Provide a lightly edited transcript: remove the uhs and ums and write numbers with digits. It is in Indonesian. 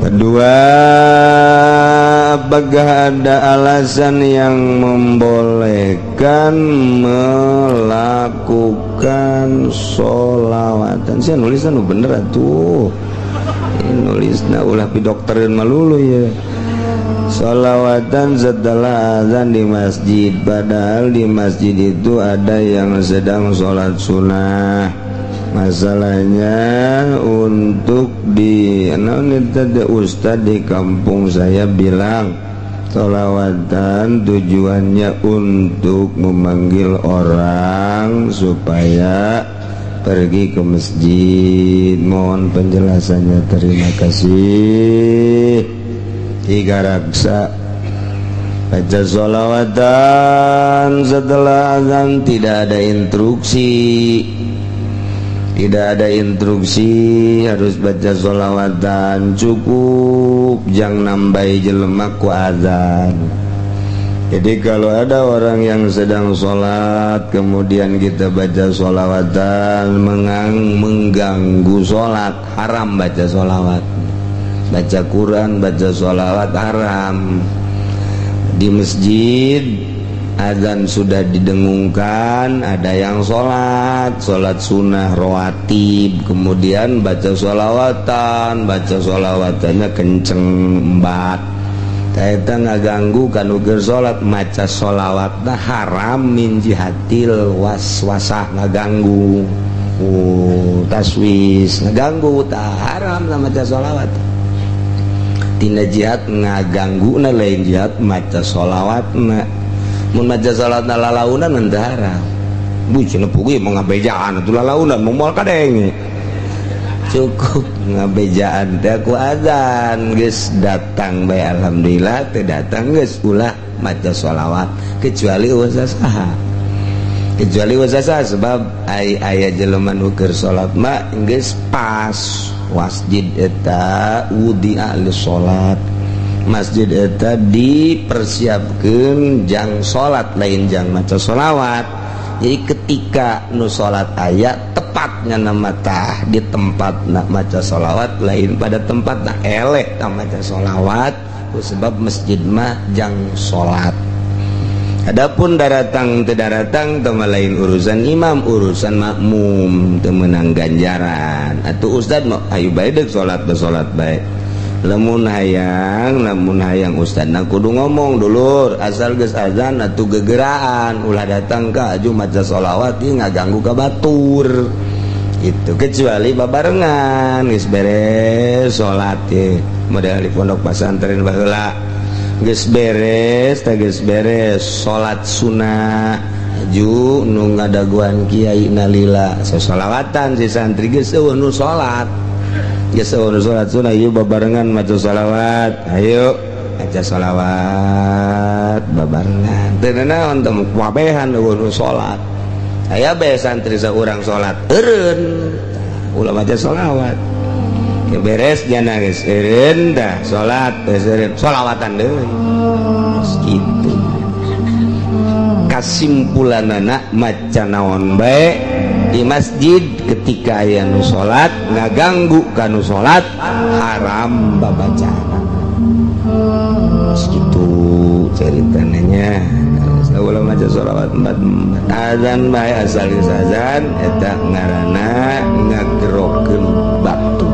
Kedua, apakah ada alasan yang membolehkan melakukan sholawatan? Saya nulisnya bener tuh. Nulisnya ulah pidokterin malulu ya. Sholawatan setelah azan di masjid, padahal di masjid itu ada yang sedang sholat sunnah. Masalahnya untuk di Ustadz di kampung saya bilang sholawatan tujuannya untuk memanggil orang supaya pergi ke masjid. Mohon penjelasannya, terima kasih. Tiga raksa baca sholawatan setelah azan tidak ada instruksi. Tidak ada instruksi harus baca sholawatan, cukup jangan nambah jelema ku azan. Jadi kalau ada orang yang sedang sholat kemudian kita baca sholawatan mengganggu sholat, haram baca sholawat. Baca Quran, baca sholawat haram. Di masjid azan sudah didengungkan, ada yang sholat sunnah rawatib, kemudian baca sholawatannya kenceng embat, kita ngaganggu kan ukir sholat, maca sholawatnya haram min jihatil waswasah, ngaganggu taswis, ngaganggu tak haram sama maca sholawat. Tina jihad ngaganggu na lain jihad maca sholawatna. Mun maca salat lalaunan nendara bucina pugi mau ngabejaan itu lalaunan mau kadenge cukup ngabejaan teh ku azan geus datang bae alhamdulillah, teh datang geus ulah maca sholawat kecuali wasasa sebab aya jelema nu keur salat mah geus pas masjid eta wudi'a lis salat. Masjid eta dipersiapkan jang sholat lain jang maca sholawat. Jadi ketika nu sholat ayat tepatnya nama tah di tempat nak maca sholawat lain pada tempat nak eleh nak maca sholawat, sebab masjid mah jang sholat. Adapun daratang tedaratang tema lain urusan imam, urusan makmum temenang ganjaran. Atuh ustad mau ayo bae deuk sholat bersolat baik. Lamun hayang ustad na kudu ngomong dulur asal geus azan atuh gegeraan ulah datang ka aju maca sholawat ieu ngaganggu ka batur itu, kecuali babarengan geus beres salat teh model di pondok pesantren baheula geus beres salat sunah aju nu ngadaguan kiai nalila sholawatan si santri geus eueuh nu salat. Geus salat sunah ieu babarengan maca sholawat, ayo maca sholawat babarengan. Teu naon teu kuabehan eueuh salat. Aya bae santri saurang salat eureun ulah maca sholawat. Ge beres jana geus eureun dah salat geus eureun sholawatan deui. Kitu. Kasimpulanana maca naon bae di masjid ketika aya nu salat ngaganggu kanu salat haram babacaan. Segitu ceritanya. Saula maca sholawat empat azan bae asal azan eta ngaranna ngagerokeun batu.